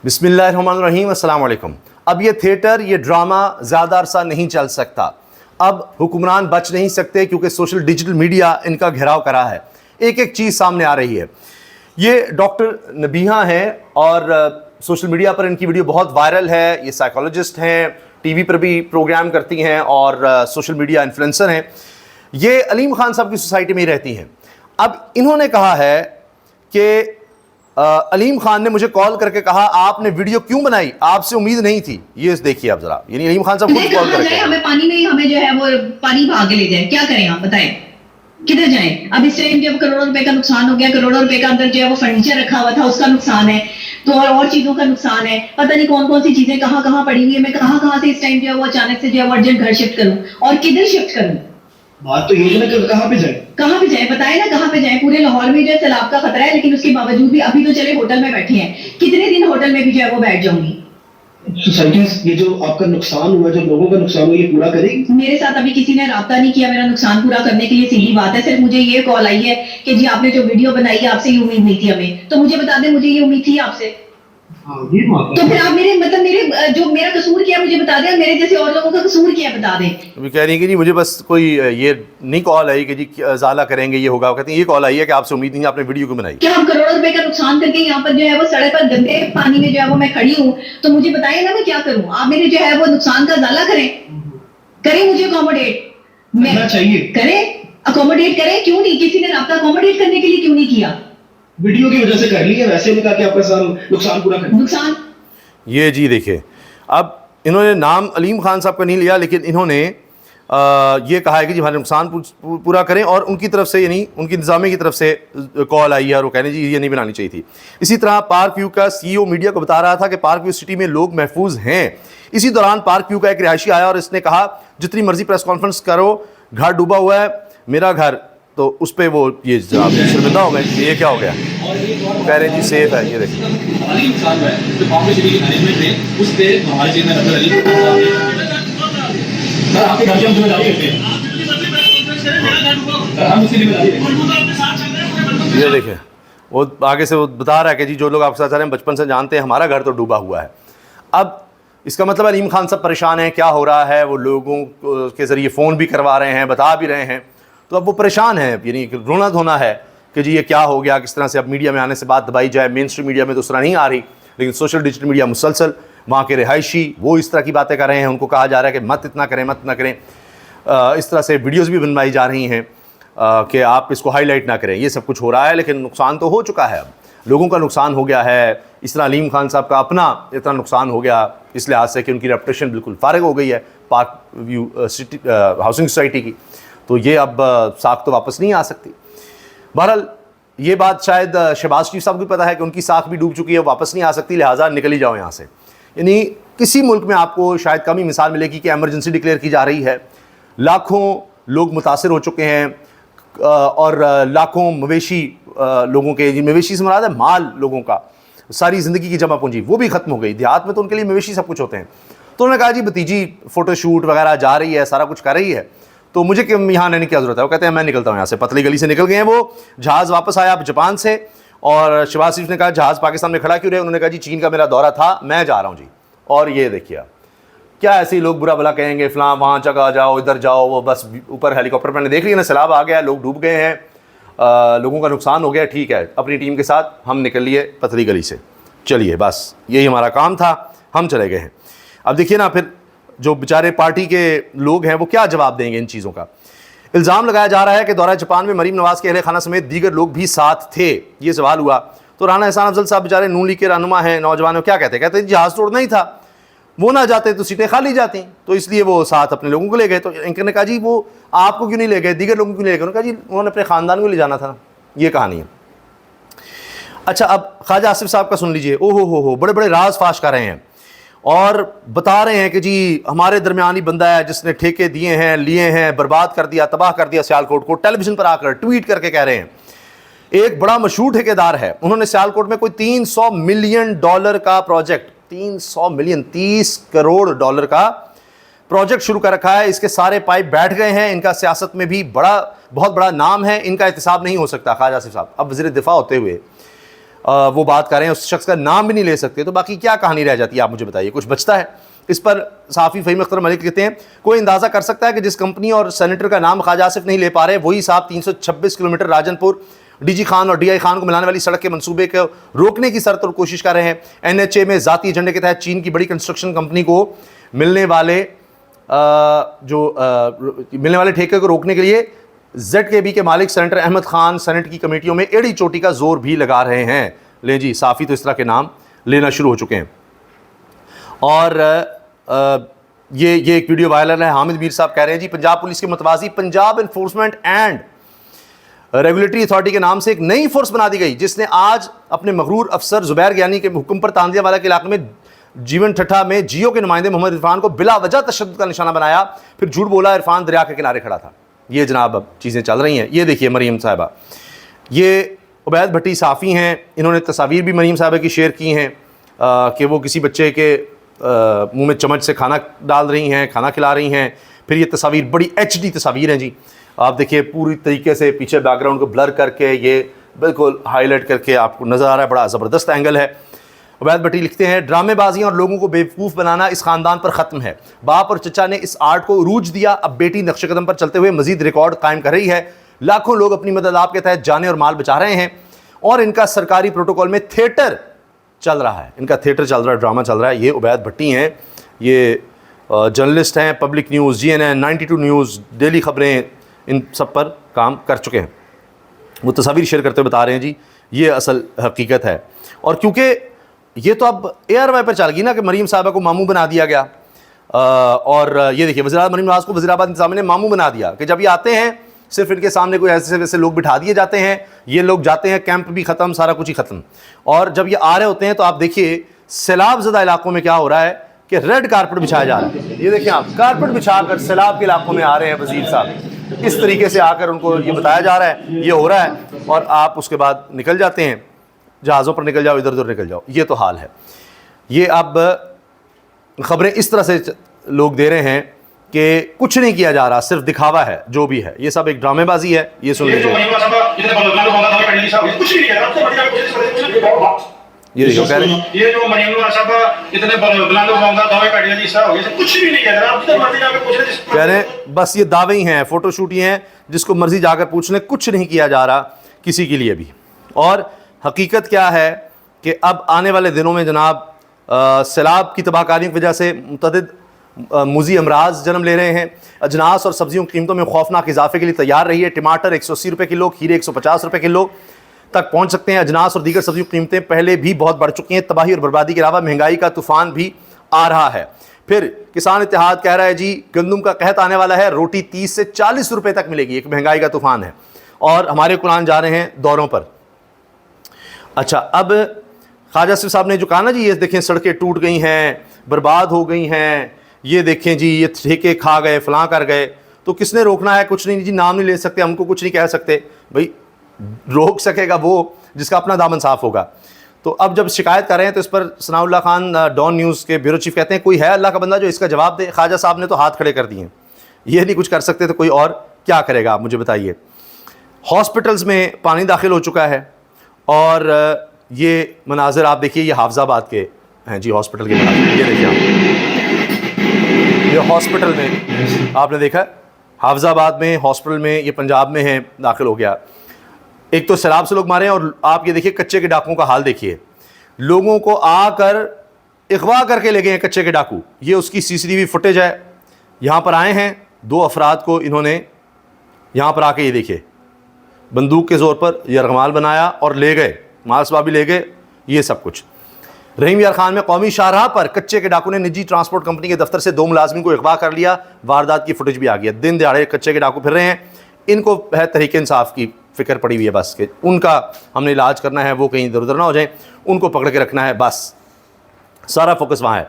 बिस्मिल्लाहिर्रहमानिर्रहीम, अस्सलाम वालेकुम। अब ये थिएटर, ये ड्रामा ज़्यादा अरसा नहीं चल सकता। अब हुक्मरान बच नहीं सकते क्योंकि सोशल डिजिटल मीडिया इनका घेराव करा है। एक एक चीज़ सामने आ रही है। ये डॉक्टर नबीहा हैं और सोशल मीडिया पर इनकी वीडियो बहुत वायरल है। ये साइकोलॉजिस्ट हैं, टीवी पर भी प्रोग्राम करती हैं और सोशल मीडिया इन्फ्लुएंसर हैं। ये अलीम खान साहब की सोसाइटी में ही रहती हैं। अब इन्होंने कहा है कि अलीम खान ने मुझे कॉल करके कहा आपने वीडियो क्यों बनाई, आपसे उम्मीद नहीं थी। ये देखिए आप जरा, यानी अलीम खान साहब खुद कॉल करके हमें पानी में हमें जो है वो पानी भाग ले जाए, क्या करें आप बताएं, किधर जाएं? अब इस टाइम जब करोड़ों रुपए का नुकसान हो गया, करोड़ों रुपए का अंदर जो है वो फर्नीचर रखा हुआ था उसका नुकसान है, तो और चीजों का नुकसान है। पता नहीं कौन कौन सी चीजें कहाँ कहाँ पड़ी हुई है। मैं कहाँ से इस टाइम जो है वो अचानक से जो है वो अर्जेंट घर शिफ्ट करूं और किधर शिफ्ट करूं? बात तो ये है ना, कहाँ पे जाए बताए ना, कहाँ पे जाए? पूरे लाहौर में जो है सैलाब का खतरा है, लेकिन उसके बावजूद भी अभी तो चले होटल में बैठे हैं, कितने दिन होटल में भी जो है वो बैठ जाऊंगी। सोसाइटी ये जो आपका नुकसान हुआ, जो लोगों का नुकसान हुआ, ये पूरा करेगी? मेरे साथ अभी किसी ने राब्ता नहीं किया मेरा नुकसान पूरा करने के लिए। सीधी बात है, सिर्फ मुझे ये कॉल आई है कि जी आपने जो वीडियो बनाई है आपसे ये उम्मीद नहीं थी हमें। तो मुझे बता दें, मुझे ये उम्मीद थी आपसे, तो फिर आप मेरे जो मेरा कसूर किया मुझे बता दें, मेरे जैसे और लोगों का कसूर किया बता दें। अभी कह रही है कि जी मुझे बस कोई ये नहीं कॉल आई कि जी ज़ाला करेंगे ये होगा। कहते हैं ये कॉल आई है कि आपसे उम्मीद नहीं, आपने वीडियो क्यों बनाई। क्या हम करोड़ों रुपए का नुकसान करके यहाँ पर जो है वो सड़क पर गंदे पानी में जो है वो मैं खड़ी हूँ, तो मुझे बताइए ना मैं क्या करूँ। आप मेरे जो है वो नुकसान का ज़ाला करें मुझे अकोमोडेट अकोमोडेट करें। क्यों नहीं, किसी ने राब्ता अकोमोडेट करने के लिए क्यों नहीं किया? वीडियो की वजह से कर ली है, वैसे नहीं कहा कि आपका नुकसान पूरा कर। नुकसान ये जी देखिए, अब इन्होंने नाम अलीम खान साहब का नहीं लिया, लेकिन इन्होंने ये कहा है कि जी हमारे नुकसान पूरा करें, और उनकी तरफ से यानी उनकी इंतजामिया की तरफ से कॉल आई है और वो कहने जी ये नहीं बनानी चाहिए थी। इसी तरह पार्क व्यू का CEO मीडिया को बता रहा था कि पार्क व्यू सिटी में लोग महफूज हैं। इसी दौरान पार्क व्यू का एक रिहायशी आया और इसने कहा जितनी मर्जी प्रेस कॉन्फ्रेंस करो, घर डूबा हुआ है मेरा घर। तो उस पर वो ये शर्मिंदा हो गए, ये क्या हो गया। वो कह रहे हैं जी सेफ है। ये देखिए ये देखिए, वो आगे से वो बता रहा है कि जी जो लोग आपके साथ रहे हैं बचपन से जानते हैं, हमारा घर तो डूबा हुआ है। अब इसका मतलब अलीम खान सब परेशान हैं, क्या हो रहा है। वो लोगों के ज़रिए फ़ोन भी करवा रहे हैं, बता भी रहे हैं, तो अब वो परेशान है, यानी रोना धोना है कि जी ये क्या हो गया, किस तरह से अब मीडिया में आने से बात दबाई जाए। मेन स्ट्रीम मीडिया में तो उस तरह नहीं आ रही, लेकिन सोशल डिजिटल मीडिया मुसलसल वहाँ के रिहायशी वो इस तरह की बातें कर रहे हैं। उनको कहा जा रहा है कि मत इतना करें, मत इतना करें। इस तरह से वीडियोज़ भी बनवाई जा रही हैं कि आप इसको हाईलाइट ना करें। ये सब कुछ हो रहा है, लेकिन नुकसान तो हो चुका है, अब लोगों का नुकसान हो गया है। इस तरह अलीम खान साहब का अपना इतना नुकसान हो गया इस लिहाज से कि उनकी रेपुटेशन बिल्कुल फारिग हो गई है park view city housing society की। तो ये अब साख तो वापस नहीं आ सकती। बहरहाल ये बात शायद शहबाज शरीफ साहब को पता है कि उनकी साख भी डूब चुकी है, वापस नहीं आ सकती, लिहाजा निकल ही जाओ यहाँ से। यानी किसी मुल्क में आपको शायद कम ही मिसाल मिलेगी कि एमरजेंसी डिक्लेयर की जा रही है, लाखों लोग मुतासर हो चुके हैं और लाखों मवेशी लोगों के, मवेशी से मुराद है माल लोगों का, सारी ज़िंदगी की जमा पूंजी वो भी ख़त्म हो गई। देहात में तो उनके लिए मवेशी सब कुछ होते हैं। तो उन्होंने कहा जी भतीजी फ़ोटोशूट वगैरह जा रही है, सारा कुछ कर रही है, तो मुझे यहाँ आने की क्या ज़रूरत है। वो कहते हैं मैं निकलता हूँ यहाँ से। पतली गली से निकल गए हैं वो। जहाज़ वापस आया अब जापान से, और शहबाज शरीफ ने कहा जहाज़ पाकिस्तान में खड़ा क्यों रहे। उन्होंने कहा जी चीन का मेरा दौरा था, मैं जा रहा हूँ जी। और ये देखिए क्या ऐसे ही लोग बुरा भला कहेंगे, फलां वहाँ जगह जाओ, इधर जाओ, वो बस ऊपर हेलीकॉप्टर मैंने देख लिया ना, सैलाब आ गया, लोग डूब गए हैं, लोगों का नुकसान हो गया, ठीक है, अपनी टीम के साथ हम निकल लिए पतली गली से, चलिए बस यही हमारा काम था, हम चले गए हैं। अब देखिए ना, फिर जो बेचारे पार्टी के लोग हैं वो क्या जवाब देंगे इन चीज़ों का। इल्ज़ाम लगाया जा रहा है कि दौरा जापान में मरीम नवाज़ के अहले खाना समेत दीगर लोग भी साथ थे। ये सवाल हुआ तो राना एहसान अफजल साहब बेचारे नून लीग के रहनुमा हैं, नौजवान, क्या कहते हैं जहाज़ तोड़ना ही था, वो ना जाते तो सीटें खाली जाती, तो इसलिए वो साथ अपने लोगों को ले गए। तो इनके ने कहा जी वो आपको क्यों नहीं ले गए, दीगर लोगों को क्यों नहीं ले गए। उन्होंने कहा जी उन्होंने अपने ख़ानदान को ले जाना था। ये कहानी है। अच्छा, अब ख्वाजा आसिफ साहब का सुन लीजिए। ओहो हो, बड़े बड़े राज फाश कर रहे हैं और बता रहे हैं कि जी हमारे दरमियानी बंदा है जिसने ठेके दिए हैं, लिए हैं, बर्बाद कर दिया, तबाह कर दिया सियालकोट को। टेलीविजन पर आकर ट्वीट करके कह रहे हैं, एक बड़ा मशहूर ठेकेदार है, उन्होंने सियालकोट में कोई $300 मिलियन का प्रोजेक्ट, 300 मिलियन, 30 करोड़ डॉलर का प्रोजेक्ट शुरू कर रखा है। इसके सारे पाइप बैठ गए हैं, इनका सियासत में भी बहुत बड़ा नाम है, इनका एहतसाब नहीं हो सकता। ख्वाजा आसिफ साहब अब वज़ीर दिफा होते हुए वो बात कर रहे हैं, उस शख्स का नाम भी नहीं ले सकते, तो बाकी क्या कहानी रह जाती है, आप मुझे बताइए, कुछ बचता है? इस पर सहाफ़ी फ़हीम अख्तर मलिक कहते हैं, कोई अंदाज़ा कर सकता है कि जिस कंपनी और सेनेटर का नाम ख्वाजा आसिफ नहीं ले पा रहे, वही साहब 326 किलोमीटर राजनपुर डीजी खान और डीआई खान को मिलाने वाली सड़क के मंसूबे को रोकने की सरतोड़ कोशिश कर रहे हैं। एनएचए में ज़ाती एजेंडे के तहत चीन की बड़ी कंस्ट्रक्शन कंपनी को मिलने वाले ठेके को रोकने के लिए ZKB के मालिक सेनेटर अहमद खान सेनेट की कमेटियों में एड़ी चोटी का जोर भी लगा रहे हैं। ले जी, साफ़ी तो इस तरह के नाम लेना शुरू हो चुके हैं। और ये एक वीडियो वायरल है। हामिद मीर साहब कह रहे हैं जी, पंजाब पुलिस के मुतवाज़ी Punjab enforcement and regulatory authority के नाम से एक नई फोर्स बना दी गई, जिसने आज अपने मगरूर अफसर जुबैर ज्ञानी के हुक्म पर तांदियावाला के इलाके में जीवन ठट्ठा में जियो के नुमाइंदे मोहम्मद इरफान को बिला वजह तशद्दुद का निशाना बनाया, फिर झूठ बोला इरफान दरिया के किनारे खड़ा था। ये जनाब अब चीज़ें चल रही हैं। ये देखिए मरीम साहिबा, ये उबैद भट्टी साफ़ी हैं, इन्होंने तस्वीर भी मरीम साहिबा की शेयर की हैं कि वो किसी बच्चे के मुंह में चम्मच से खाना डाल रही हैं, खाना खिला रही हैं। फिर ये तस्वीर बड़ी HD तस्वीर हैं जी, आप देखिए पूरी तरीके से पीछे बैकग्राउंड को ब्लर करके ये बिल्कुल हाईलाइट करके आपको नज़र आ रहा है, बड़ा ज़बरदस्त एंगल है। उबैद भट्टी लिखते हैं, ड्रामेबाजियाँ और लोगों को बेवकूफ़ बनाना इस ख़ानदान पर ख़त्म है। बाप और चचा ने इस आर्ट को उरूज दिया, अब बेटी नक्शे कदम पर चलते हुए मजीद रिकॉर्ड कायम कर रही है। लाखों लोग अपनी मदद आपके तहत जाने और माल बचा रहे हैं, और इनका सरकारी प्रोटोकॉल में थिएटर चल रहा है, इनका थिएटर चल रहा है, ड्रामा चल रहा है। ये उबैद भट्टी हैं, ये जर्नलिस्ट हैं, public news, GNN, 92 news, daily खबरें, इन सब पर काम कर चुके हैं। वो तस्वीर शेयर करते हुए बता रहे हैं जी, ये असल हकीकत है। और क्योंकि ये तो अब ARY पर चल गई ना कि मरीम साहबा को मामू बना दिया गया, और ये देखिए वज़ीर मरीम नवाज़ को वज़ीराबाद इंतज़ामिया ने मामू बना दिया कि जब ये आते हैं सिर्फ इनके सामने कोई ऐसे वैसे लोग बिठा दिए जाते हैं, ये लोग जाते हैं, कैंप भी ख़त्म, सारा कुछ ही ख़त्म। और जब ये आ रहे होते हैं तो आप देखिए सैलाब ज़दा इलाकों में क्या हो रहा है कि रेड कारपेट बिछाया जा रहा है। ये देखिए आप, कारपेट बिछाकर सैलाब के इलाकों में आ रहे हैं वज़ीर साहब, इस तरीके से आकर उनको ये बताया जा रहा है ये हो रहा है, और आप उसके बाद निकल जाते हैं, जहाज़ों पर निकल जाओ, इधर उधर निकल जाओ। ये तो हाल है। ये अब ख़बरें इस तरह से लोग दे रहे हैं कि कुछ नहीं किया जा रहा, सिर्फ दिखावा है, जो भी है ये सब एक ड्रामेबाजी है। ये सुन लीजिए, ये देखो कह रहे हैं, ये जो मरीम नवाज साहब इतने बुलंद बुलंद दावे कर दिए जी, सब हो गया, कुछ भी नहीं किया जनाब, जिधर मर्जी जाकर पूछ ले। कह रहे हैं बस ये दावे ही हैं, फोटोशूट ही हैं, जिसको मर्जी जाकर पूछ लें, कुछ नहीं किया जा रहा किसी के लिए भी। और हकीकत क्या है कि अब आने वाले दिनों में जनाब सैलाब की तबाहकारी की वजह से मुतअद्दिद मुज़ी अमराज जन्म ले रहे हैं। अजनास और सब्जियों की कीमतों में खौफनाक इजाफे के लिए तैयार रही है। टमाटर 180 रुपये किलो, खीरे 150 रुपये किलो तक पहुंच सकते हैं। अजनास और दीगर सब्जियों की कीमतें पहले भी बहुत बढ़ चुकी हैं। तबाही और बर्बादी के अलावा महंगाई का तूफान भी आ रहा है। फिर किसान इत्तेहाद कह रहा है जी गंदम का कहत आने वाला है, रोटी 30 से 40 रुपये तक मिलेगी। एक महंगाई का तूफान है और हमारे कुरान जा रहे हैं दौरों पर। अच्छा, अब ख्वाजा आसिफ साहब ने जो कहा ना जी, ये देखें सड़कें टूट गई हैं, बर्बाद हो गई हैं, ये देखें जी ये ठेके खा गए, फलां कर गए, तो किसने रोकना है? कुछ नहीं जी, नाम नहीं ले सकते, हमको कुछ नहीं कह सकते। भाई रोक सकेगा वो जिसका अपना दामन साफ़ होगा। तो अब जब शिकायत कर रहे हैं तो इस पर सनाउल्लाह खान डॉन न्यूज़ के ब्यूरो चीफ कहते हैं कोई है अल्लाह का बंदा जो इसका जवाब दे। ख्वाजा साहब ने तो हाथ खड़े कर दिए, ये नहीं कुछ कर सकते तो कोई और क्या करेगा, आप मुझे बताइए। हॉस्पिटल्स में पानी दाखिल हो चुका है और ये मनाजिर आप देखिए, ये हाफजाबाद के हैं जी हॉस्पिटल के मनाजिर। ये देखिए आप, ये हॉस्पिटल में आपने देखा, हाफजाबाद में हॉस्पिटल में, ये पंजाब में है, दाखिल हो गया। एक तो सैलाब से लोग मारे हैं और आप ये देखिए कच्चे के डाकुओं का हाल देखिए, लोगों को आकर अगवा करके ले गए हैं कच्चे के डाकू। ये उसकी CCTV फुटेज है। यहाँ पर आए हैं 2 अफराद को इन्होंने यहाँ पर आके ये देखिए बंदूक के ज़ोर पर यरगमाल बनाया और ले गए, मालसबा भी ले गए, ये सब कुछ। रहीम यार खान में कौमी शाहराह पर कच्चे के डाकू ने निजी ट्रांसपोर्ट कंपनी के दफ्तर से 2 मुलाजमिन को अगवा कर लिया। वारदात की फुटेज भी आ गई। दिन दिहाड़े कच्चे के डाकू फिर रहे हैं। इनको है तहरीक इंसाफ की फ़िक्र पड़ी हुई है बस के उनका हमने इलाज करना है, वो कहीं इधर उधर ना हो जाए, उनको पकड़ के रखना है, बस सारा फोकस वहाँ है।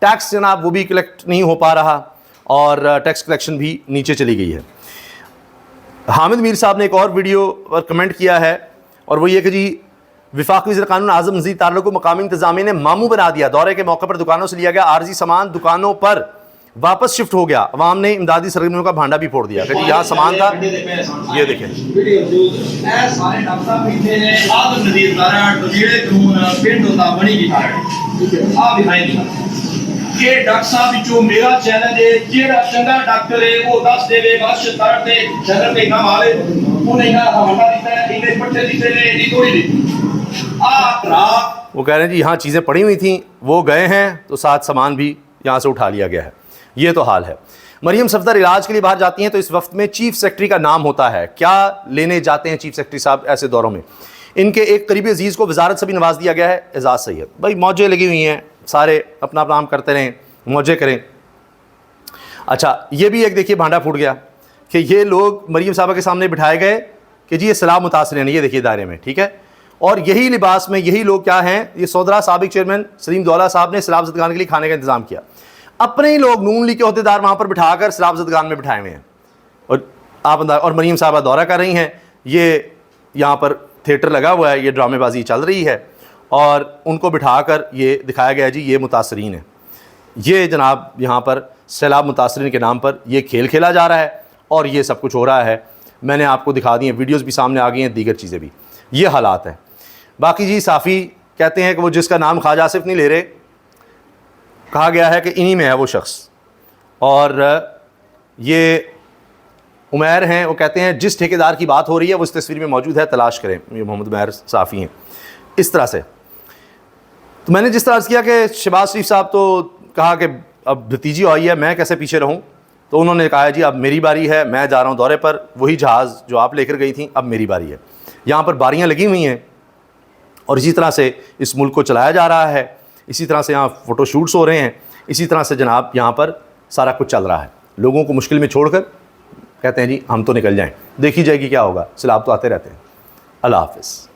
टैक्स जनाब वो भी कलेक्ट नहीं हो पा रहा और टैक्स कलेक्शन भी नीचे चली गई है। हामिद मीर साहब ने एक और वीडियो पर कमेंट किया है और वो ये कि जी वफाकी वज़ीर क़ानून आज़म नज़ीर तारलो को मकामी इंतज़ामिया ने मामू बना दिया। दौरे के मौके पर दुकानों से लिया गया आर्जी सामान दुकानों पर वापस शिफ्ट हो गया, अवाम ने इमदादी सरगर्मियों का भांडा भी फोड़ दिया कि जी यहाँ सामान था, ये देखें। सारे डॉक्टर बैठे ने आदम नदीर नारायण तो जेड़े कानून पिंड होता बनी की ठाड़ आ भी भाई ये डॉक्टर साहब विचों मेरा चैलेंज है, जेड़ा चंगा डॉक्टर है वो दस देवे बस तार दे चैनल पे नाम आले उन्हें ना हवाला देता है, इन्हें पट्टे देते ने ये थोड़ी दी आ रात वो कह रहे हैं जी यहाँ चीज़ें पड़ी हुई थी, वो गए हैं तो साथ सामान भी यहाँ से उठा लिया गया है। ये तो हाल है। मरियम सफदर इलाज के लिए बाहर जाती हैं तो इस वक्त में चीफ सेक्रेटरी का नाम होता है। क्या लेने जाते हैं चीफ सेक्रेटरी साहब ऐसे दौरों में? इनके एक करीबी अजीज़ को वजारत से भी नवाज दिया गया है, एजाज सैयद। भाई मौजें लगी हुई हैं, सारे अपना अपना काम करते रहें, मौजें करें। अच्छा, ये भी एक देखिए भांडा फूट गया कि ये लोग मरियम साहबा के सामने बिठाए गए कि जी ये सलाम मुतासरीन है, ये देखिए दायरे में, ठीक है। और यही लिबास में यही लोग क्या हैं, ये सौदरा साबिक चेयरमैन सलीम दौला साहब ने सलाम ज़दगान के लिए खाने का इंतज़ाम किया। अपने ही लोग नून लीग के अहदेदार वहाँ पर बिठाकर सलाम ज़दगान में बिठाए हुए हैं। और आप और मरियम साहबा दौरा कर रही हैं, ये यहाँ पर थिएटर लगा हुआ है, ये ड्रामेबाजी चल रही है और उनको बिठाकर ये दिखाया गया जी ये मुतासरीन है। ये जनाब यहाँ पर सैलाब मुतासरीन के नाम पर ये खेल खेला जा रहा है और ये सब कुछ हो रहा है। मैंने आपको दिखा दी हैं, वीडियोज़ भी सामने आ गई हैं, दीगर चीज़ें भी। ये हालात हैं। बाकी जी साफ़ी कहते हैं कि वो जिसका नाम ख्वाजा आसिफ नहीं ले रहे, कहा गया है कि इन्हीं में है वो शख्स। और ये उमैर हैं, वो कहते हैं जिस ठेकेदार की बात हो रही है वो इस तस्वीर में मौजूद है, तलाश करें। ये मोहम्मद उमैर साफ़ी हैं। इस तरह से तो मैंने जिस तरह से किया कि शहबाज शरीफ साहब तो कहा कि अब भतीजी आई है, मैं कैसे पीछे रहूं, तो उन्होंने कहा जी अब मेरी बारी है, मैं जा रहा हूं दौरे पर, वही जहाज़ जो आप लेकर गई थी अब मेरी बारी है। यहाँ पर बारियाँ लगी हुई हैं और इसी तरह से इस मुल्क को चलाया जा रहा है, इसी तरह से यहाँ फ़ोटोशूट्स हो रहे हैं, इसी तरह से जनाब यहाँ पर सारा कुछ चल रहा है। लोगों को मुश्किल में छोड़कर कहते हैं जी हम तो निकल जाएँ, देखी जाएगी क्या होगा। सैलाब तो आते रहते हैं। अल्लाह हाफ़िज़।